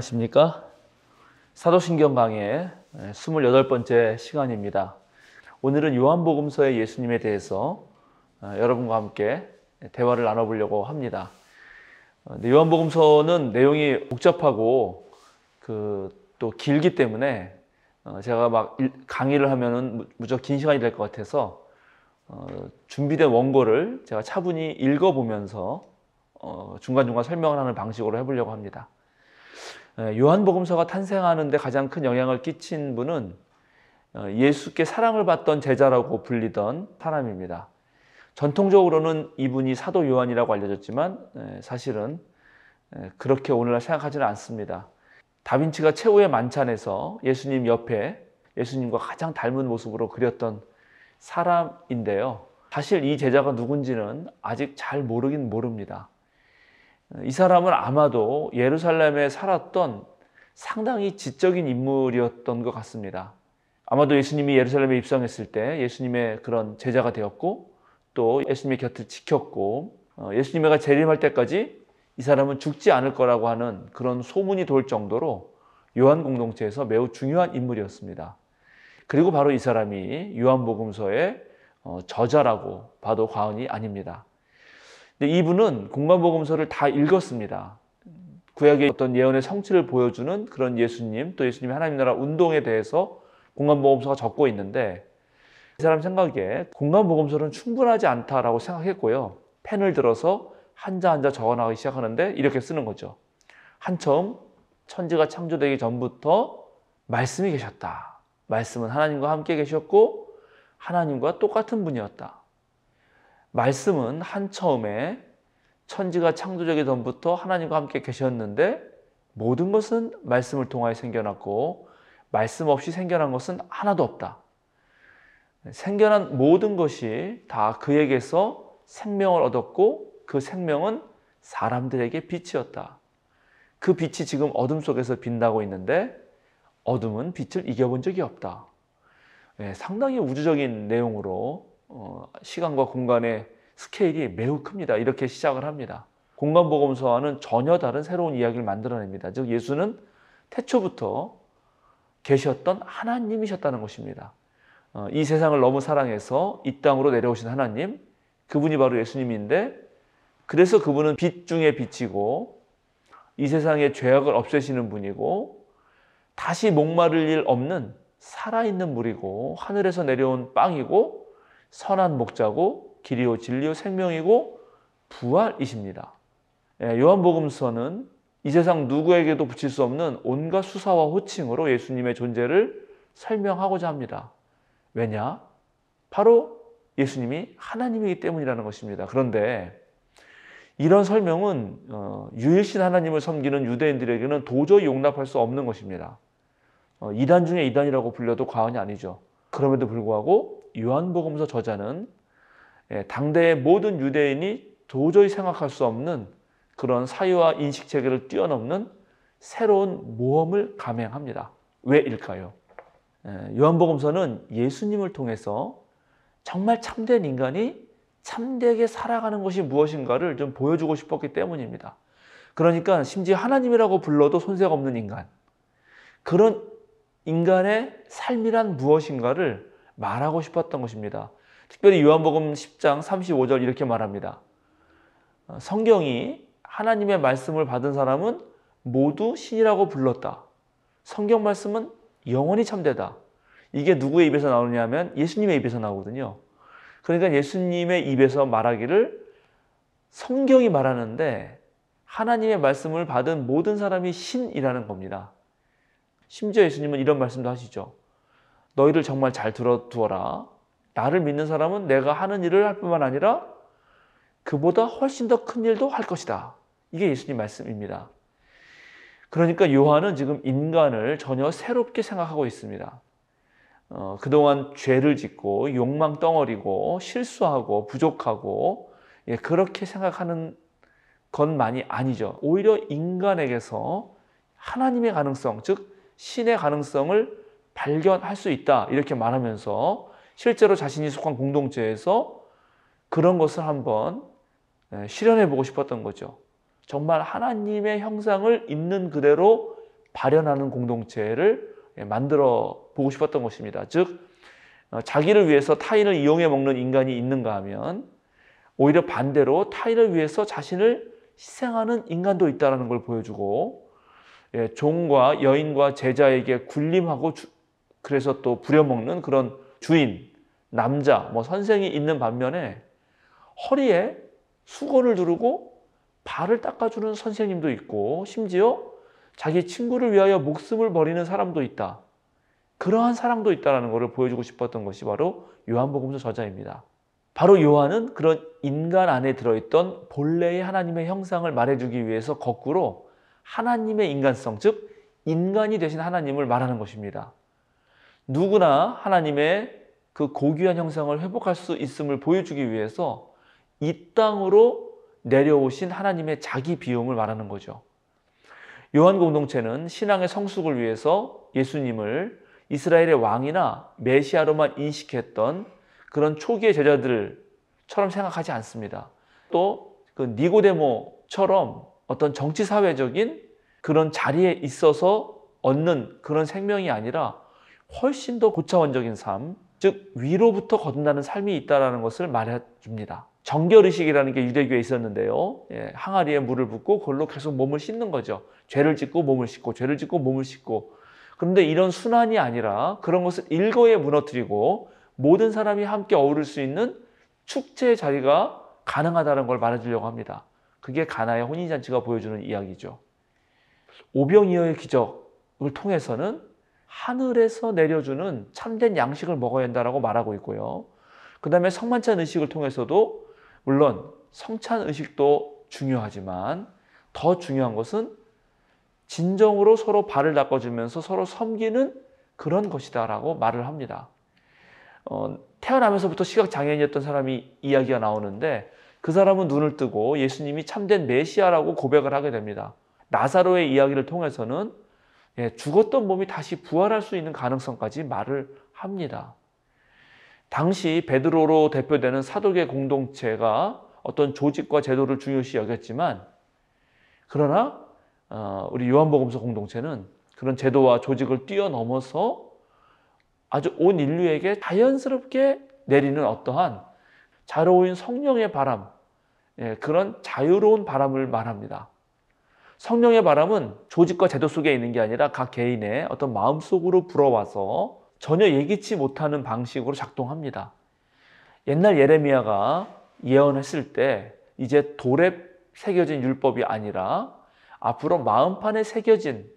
안녕하십니까? 사도신경 강의 28번째 시간입니다. 오늘은 요한복음서의 예수님에 대해서 여러분과 함께 대화를 나눠보려고 합니다. 요한복음서는 내용이 복잡하고 또 길기 때문에 제가 막 강의를 하면은 무척 긴 시간이 될 것 같아서 준비된 원고를 제가 차분히 읽어보면서 중간중간 설명을 하는 방식으로 해보려고 합니다. 요한복음서가 탄생하는 데 가장 큰 영향을 끼친 분은 예수께 사랑을 받던 제자라고 불리던 사람입니다. 전통적으로는 이분이 사도 요한이라고 알려졌지만 사실은 그렇게 오늘날 생각하지는 않습니다. 다빈치가 최후의 만찬에서 예수님 옆에 예수님과 가장 닮은 모습으로 그렸던 사람인데요. 사실 이 제자가 누군지는 아직 잘 모르긴 모릅니다. 이 사람은 아마도 예루살렘에 살았던 상당히 지적인 인물이었던 것 같습니다. 아마도 예수님이 예루살렘에 입성했을 때 예수님의 그런 제자가 되었고 또 예수님의 곁을 지켰고 예수님이 재림할 때까지 이 사람은 죽지 않을 거라고 하는 그런 소문이 돌 정도로 요한 공동체에서 매우 중요한 인물이었습니다. 그리고 바로 이 사람이 요한복음서의 저자라고 봐도 과언이 아닙니다. 근데 이분은 공관복음서를 다 읽었습니다. 구약의 어떤 예언의 성취를 보여주는 그런 예수님, 또 예수님의 하나님 나라 운동에 대해서 공관복음서가 적고 있는데 이 사람 생각에 공관복음서는 충분하지 않다라고 생각했고요. 펜을 들어서 한자 한자 적어나가기 시작하는데 이렇게 쓰는 거죠. 한처음 천지가 창조되기 전부터 말씀이 계셨다. 말씀은 하나님과 함께 계셨고 하나님과 똑같은 분이었다. 말씀은 한처음에 천지가 창조되기 전부터 하나님과 함께 계셨는데 모든 것은 말씀을 통하여 생겨났고 말씀 없이 생겨난 것은 하나도 없다. 생겨난 모든 것이 다 그에게서 생명을 얻었고 그 생명은 사람들에게 빛이었다. 그 빛이 지금 어둠 속에서 빛나고 있는데 어둠은 빛을 이겨본 적이 없다. 상당히 우주적인 내용으로 시간과 공간의 스케일이 매우 큽니다. 이렇게 시작을 합니다. 공관복음서와는 전혀 다른 새로운 이야기를 만들어냅니다. 즉 예수는 태초부터 계셨던 하나님이셨다는 것입니다. 이 세상을 너무 사랑해서 이 땅으로 내려오신 하나님, 그분이 바로 예수님인데 그래서 그분은 빛 중에 빛이고 이 세상의 죄악을 없애시는 분이고 다시 목마를 일 없는 살아있는 물이고 하늘에서 내려온 빵이고 선한 목자고 길이요 진리요 생명이고 부활이십니다. 요한복음서는 이 세상 누구에게도 붙일 수 없는 온갖 수사와 호칭으로 예수님의 존재를 설명하고자 합니다. 왜냐? 바로 예수님이 하나님이기 때문이라는 것입니다. 그런데 이런 설명은 유일신 하나님을 섬기는 유대인들에게는 도저히 용납할 수 없는 것입니다. 이단 중에 이단이라고 불려도 과언이 아니죠. 그럼에도 불구하고 요한복음서 저자는 당대의 모든 유대인이 도저히 생각할 수 없는 그런 사유와 인식체계를 뛰어넘는 새로운 모험을 감행합니다. 왜일까요? 요한복음서는 예수님을 통해서 정말 참된 인간이 참되게 살아가는 것이 무엇인가를 좀 보여주고 싶었기 때문입니다. 그러니까 심지어 하나님이라고 불러도 손색 없는 인간, 그런 인간의 삶이란 무엇인가를 말하고 싶었던 것입니다. 특별히 요한복음 10장 35절 이렇게 말합니다. 성경이 하나님의 말씀을 받은 사람은 모두 신이라고 불렀다. 성경 말씀은 영원히 참되다. 이게 누구의 입에서 나오냐면 예수님의 입에서 나오거든요. 그러니까 예수님의 입에서 말하기를 성경이 말하는데 하나님의 말씀을 받은 모든 사람이 신이라는 겁니다. 심지어 예수님은 이런 말씀도 하시죠. 너희를 정말 잘 들어두어라. 나를 믿는 사람은 내가 하는 일을 할 뿐만 아니라 그보다 훨씬 더 큰 일도 할 것이다. 이게 예수님 말씀입니다. 그러니까 요한은 지금 인간을 전혀 새롭게 생각하고 있습니다. 그동안 죄를 짓고 욕망 덩어리고 실수하고 부족하고 그렇게 생각하는 것만이 아니죠. 오히려 인간에게서 하나님의 가능성, 즉 신의 가능성을 발견할 수 있다 이렇게 말하면서 실제로 자신이 속한 공동체에서 그런 것을 한번 실현해 보고 싶었던 거죠. 정말 하나님의 형상을 있는 그대로 발현하는 공동체를 만들어 보고 싶었던 것입니다. 즉 자기를 위해서 타인을 이용해 먹는 인간이 있는가 하면 오히려 반대로 타인을 위해서 자신을 희생하는 인간도 있다는 걸 보여주고, 종과 여인과 제자에게 군림하고 그래서 또 부려먹는 그런 주인, 남자, 선생이 있는 반면에 허리에 수건을 두르고 발을 닦아주는 선생님도 있고, 심지어 자기 친구를 위하여 목숨을 버리는 사람도 있다. 그러한 사랑도 있다는 것을 보여주고 싶었던 것이 바로 요한복음서 저자입니다. 바로 요한은 그런 인간 안에 들어있던 본래의 하나님의 형상을 말해주기 위해서 거꾸로 하나님의 인간성, 즉 인간이 되신 하나님을 말하는 것입니다. 누구나 하나님의 그 고귀한 형상을 회복할 수 있음을 보여주기 위해서 이 땅으로 내려오신 하나님의 자기 비움을 말하는 거죠. 요한 공동체는 신앙의 성숙을 위해서 예수님을 이스라엘의 왕이나 메시아로만 인식했던 그런 초기의 제자들처럼 생각하지 않습니다. 또 그 니고데모처럼 어떤 정치 사회적인 그런 자리에 있어서 얻는 그런 생명이 아니라 훨씬 더 고차원적인 삶, 즉 위로부터 거듭나는 삶이 있다는 것을 말해줍니다. 정결의식이라는 게 유대교에 있었는데요. 항아리에 물을 붓고 그걸로 계속 몸을 씻는 거죠. 죄를 짓고 몸을 씻고, 죄를 짓고 몸을 씻고. 그런데 이런 순환이 아니라 그런 것을 일거에 무너뜨리고 모든 사람이 함께 어우를 수 있는 축제의 자리가 가능하다는 걸 말해주려고 합니다. 그게 가나의 혼인잔치가 보여주는 이야기죠. 오병이어의 기적을 통해서는 하늘에서 내려주는 참된 양식을 먹어야 한다고 말하고 있고요. 그 다음에 성만찬 의식을 통해서도 물론 성찬 의식도 중요하지만 더 중요한 것은 진정으로 서로 발을 닦아주면서 서로 섬기는 그런 것이다라고 말을 합니다. 태어나면서부터 시각장애인이었던 사람이 이야기가 나오는데 그 사람은 눈을 뜨고 예수님이 참된 메시아라고 고백을 하게 됩니다. 나사로의 이야기를 통해서는 죽었던 몸이 다시 부활할 수 있는 가능성까지 말을 합니다. 당시 베드로로 대표되는 사도계 공동체가 어떤 조직과 제도를 중요시 여겼지만, 그러나 우리 요한복음서 공동체는 그런 제도와 조직을 뛰어넘어서 아주 온 인류에게 자연스럽게 내리는 어떠한 자유로운 성령의 바람, 그런 자유로운 바람을 말합니다. 성령의 바람은 조직과 제도 속에 있는 게 아니라 각 개인의 어떤 마음속으로 불어와서 전혀 예기치 못하는 방식으로 작동합니다. 옛날 예레미야가 예언했을 때 이제 돌에 새겨진 율법이 아니라 앞으로 마음판에 새겨진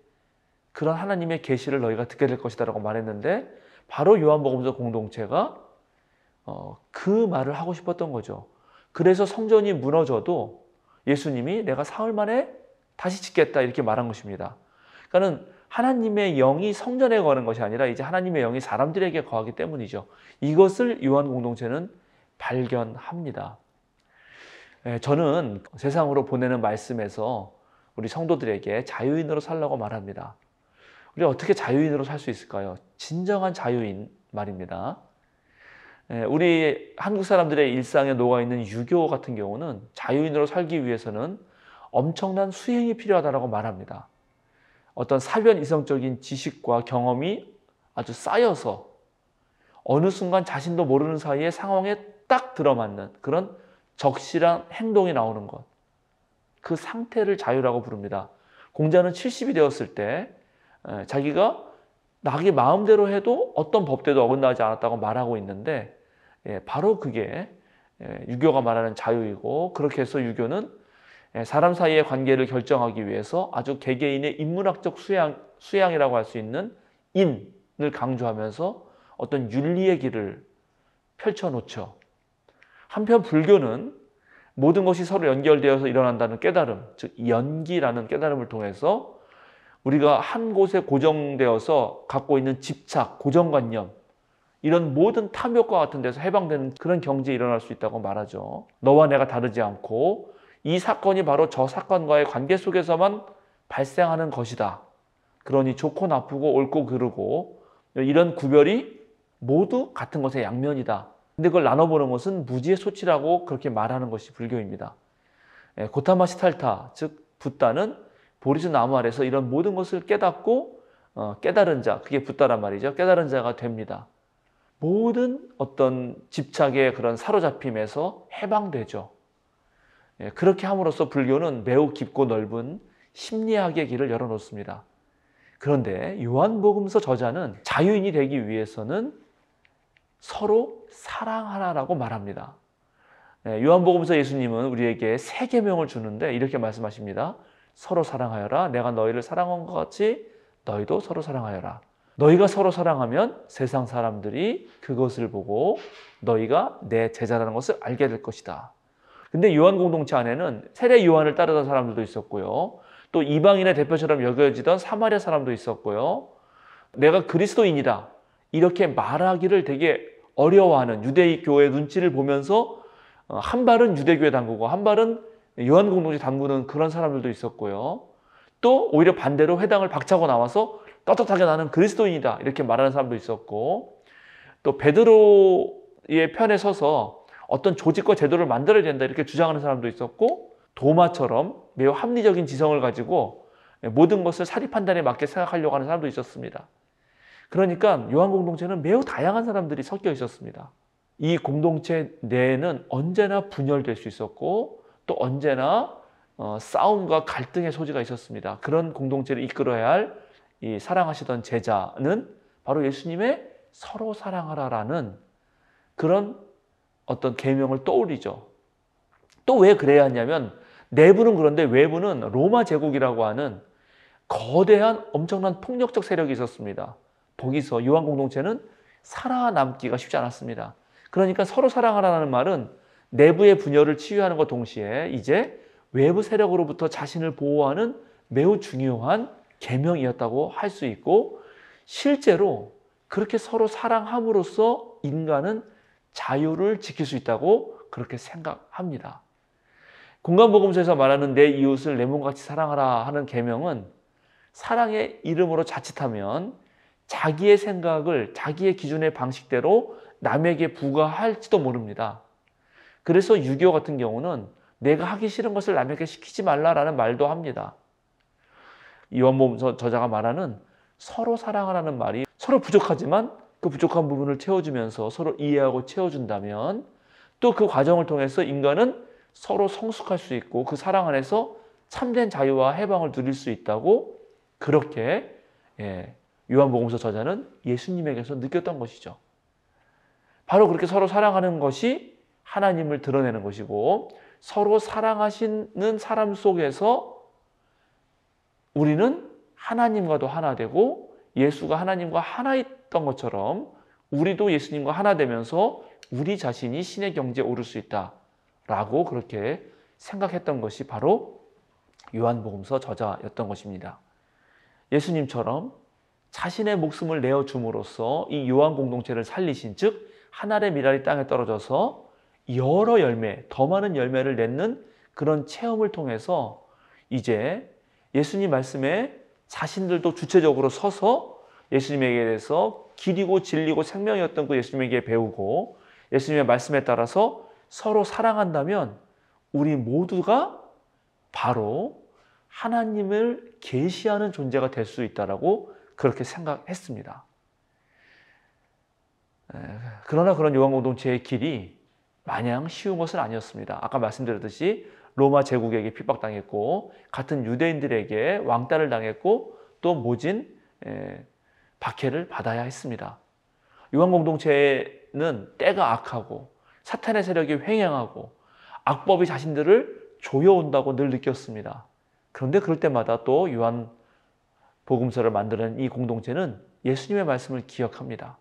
그런 하나님의 계시를 너희가 듣게 될 것이다 라고 말했는데, 바로 요한복음서 공동체가 그 말을 하고 싶었던 거죠. 그래서 성전이 무너져도 예수님이 내가 사흘 만에 다시 짓겠다 이렇게 말한 것입니다. 그러니까 하나님의 영이 성전에 거하는 것이 아니라 이제 하나님의 영이 사람들에게 거하기 때문이죠. 이것을 요한 공동체는 발견합니다. 저는 세상으로 보내는 말씀에서 우리 성도들에게 자유인으로 살라고 말합니다. 우리 어떻게 자유인으로 살 수 있을까요? 진정한 자유인 말입니다. 우리 한국 사람들의 일상에 녹아있는 유교 같은 경우는 자유인으로 살기 위해서는 엄청난 수행이 필요하다고 말합니다. 어떤 사변 이성적인 지식과 경험이 아주 쌓여서 어느 순간 자신도 모르는 사이에 상황에 딱 들어맞는 그런 적실한 행동이 나오는 것, 그 상태를 자유라고 부릅니다. 공자는 70이 되었을 때 자기가 자기 마음대로 해도 어떤 법대도 어긋나지 않았다고 말하고 있는데, 바로 그게 유교가 말하는 자유이고, 그렇게 해서 유교는 사람 사이의 관계를 결정하기 위해서 아주 개개인의 인문학적 수양이라고 할 수 있는 인을 강조하면서 어떤 윤리의 길을 펼쳐놓죠. 한편 불교는 모든 것이 서로 연결되어서 일어난다는 깨달음, 즉 연기라는 깨달음을 통해서 우리가 한 곳에 고정되어서 갖고 있는 집착, 고정관념, 이런 모든 탐욕과 같은 데서 해방되는 그런 경지에 일어날 수 있다고 말하죠. 너와 내가 다르지 않고 이 사건이 바로 저 사건과의 관계 속에서만 발생하는 것이다. 그러니 좋고 나쁘고 옳고 그르고 이런 구별이 모두 같은 것의 양면이다. 근데 그걸 나눠보는 것은 무지의 소치라고 그렇게 말하는 것이 불교입니다. 고타마 시탈타, 즉 붓다는 보리수 나무 아래서 이런 모든 것을 깨닫고 깨달은 자, 그게 붓다란 말이죠. 깨달은 자가 됩니다. 모든 어떤 집착의 그런 사로잡힘에서 해방되죠. 그렇게 함으로써 불교는 매우 깊고 넓은 심리학의 길을 열어놓습니다. 그런데 요한복음서 저자는 자유인이 되기 위해서는 서로 사랑하라라고 말합니다. 요한복음서 예수님은 우리에게 세 계명을 주는데 이렇게 말씀하십니다. 서로 사랑하여라. 내가 너희를 사랑한 것 같이 너희도 서로 사랑하여라. 너희가 서로 사랑하면 세상 사람들이 그것을 보고 너희가 내 제자라는 것을 알게 될 것이다. 근데 요한 공동체 안에는 세례 요한을 따르던 사람들도 있었고요. 또 이방인의 대표처럼 여겨지던 사마리아 사람도 있었고요. 내가 그리스도인이다. 이렇게 말하기를 되게 어려워하는 유대인 교회의 눈치를 보면서 한 발은 유대교에 담그고 한 발은 요한 공동체 담그는 그런 사람들도 있었고요. 또 오히려 반대로 회당을 박차고 나와서 떳떳하게 나는 그리스도인이다. 이렇게 말하는 사람도 있었고, 또 베드로의 편에 서서 어떤 조직과 제도를 만들어야 된다. 이렇게 주장하는 사람도 있었고, 도마처럼 매우 합리적인 지성을 가지고 모든 것을 사리 판단에 맞게 생각하려고 하는 사람도 있었습니다. 그러니까 요한 공동체는 매우 다양한 사람들이 섞여 있었습니다. 이 공동체 내에는 언제나 분열될 수 있었고 또 언제나 싸움과 갈등의 소지가 있었습니다. 그런 공동체를 이끌어야 할 이 사랑하시던 제자는 바로 예수님의 서로 사랑하라라는 그런 어떤 계명을 떠올리죠. 또 왜 그래야 하냐면 내부는 그런데 외부는 로마 제국이라고 하는 거대한 엄청난 폭력적 세력이 있었습니다. 거기서 요한 공동체는 살아남기가 쉽지 않았습니다. 그러니까 서로 사랑하라는 말은 내부의 분열을 치유하는 것 동시에 이제 외부 세력으로부터 자신을 보호하는 매우 중요한 계명이었다고 할 수 있고, 실제로 그렇게 서로 사랑함으로써 인간은 자유를 지킬 수 있다고 그렇게 생각합니다. 공간복음서에서 말하는 내 이웃을 내 몸같이 사랑하라 하는 계명은 사랑의 이름으로 자칫하면 자기의 생각을 자기의 기준의 방식대로 남에게 부과할지도 모릅니다. 그래서 유교 같은 경우는 내가 하기 싫은 것을 남에게 시키지 말라라는 말도 합니다. 요한복음 저자가 말하는 서로 사랑하라는 말이 서로 부족하지만 그 부족한 부분을 채워주면서 서로 이해하고 채워준다면 또 그 과정을 통해서 인간은 서로 성숙할 수 있고 그 사랑 안에서 참된 자유와 해방을 누릴 수 있다고 그렇게 요한복음서 저자는 예수님에게서 느꼈던 것이죠. 바로 그렇게 서로 사랑하는 것이 하나님을 드러내는 것이고 서로 사랑하시는 사람 속에서 우리는 하나님과도 하나 되고 예수가 하나님과 하나 있던 것처럼 우리도 예수님과 하나 되면서 우리 자신이 신의 경지에 오를 수 있다라고 그렇게 생각했던 것이 바로 요한복음서 저자였던 것입니다. 예수님처럼 자신의 목숨을 내어줌으로써 이 요한 공동체를 살리신 즉 하늘의 미랄이 땅에 떨어져서 여러 열매, 더 많은 열매를 맺는 그런 체험을 통해서 이제 예수님 말씀에 자신들도 주체적으로 서서 예수님에게 대해서 길이고 진리고 생명이었던 그 예수님에게 배우고 예수님의 말씀에 따라서 서로 사랑한다면 우리 모두가 바로 하나님을 계시하는 존재가 될 수 있다라고 그렇게 생각했습니다. 그러나 그런 요한 공동체의 길이 마냥 쉬운 것은 아니었습니다. 아까 말씀드렸듯이 로마 제국에게 핍박당했고 같은 유대인들에게 왕따를 당했고 또 모진 박해를 받아야 했습니다. 요한 공동체는 때가 악하고 사탄의 세력이 횡행하고 악법이 자신들을 조여온다고 늘 느꼈습니다. 그런데 그럴 때마다 또 요한 복음서를 만드는 이 공동체는 예수님의 말씀을 기억합니다.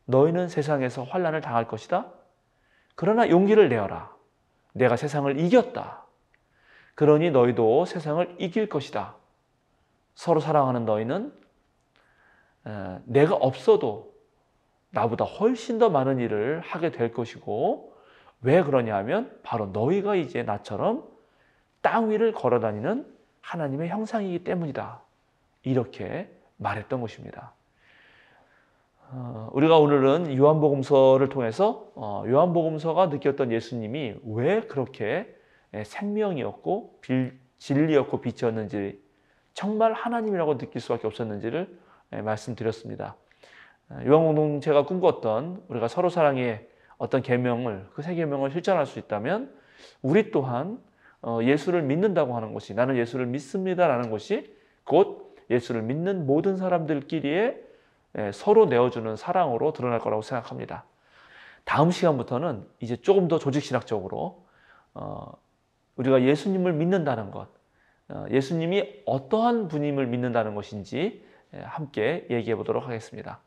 너희는 세상에서 환난을 당할 것이다. 그러나 용기를 내어라. 내가 세상을 이겼다. 그러니 너희도 세상을 이길 것이다. 서로 사랑하는 너희는 내가 없어도 나보다 훨씬 더 많은 일을 하게 될 것이고 왜 그러냐 하면 바로 너희가 이제 나처럼 땅 위를 걸어다니는 하나님의 형상이기 때문이다. 이렇게 말했던 것입니다. 우리가 오늘은 요한복음서를 통해서 요한복음서가 느꼈던 예수님이 왜 그렇게 생명이었고 진리였고 빛이었는지 정말 하나님이라고 느낄 수밖에 없었는지를 말씀드렸습니다. 요한공동체가 꿈꿨던 우리가 서로 사랑의 어떤 계명을, 그 세 계명을 실천할 수 있다면 우리 또한 예수를 믿는다고 하는 것이, 나는 예수를 믿습니다라는 것이 곧 예수를 믿는 모든 사람들끼리의 서로 내어주는 사랑으로 드러날 거라고 생각합니다. 다음 시간부터는 이제 조금 더 조직신학적으로 우리가 예수님을 믿는다는 것, 예수님이 어떠한 분임을 믿는다는 것인지 함께 얘기해 보도록 하겠습니다.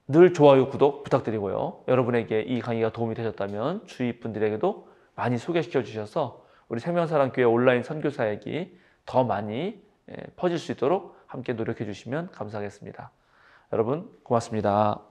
늘 좋아요, 구독 부탁드리고요. 여러분에게 이 강의가 도움이 되셨다면 주위 분들에게도 많이 소개시켜 주셔서 우리 생명사랑교회 온라인 선교사역이 더 많이 퍼질 수 있도록 함께 노력해 주시면 감사하겠습니다. 여러분 고맙습니다.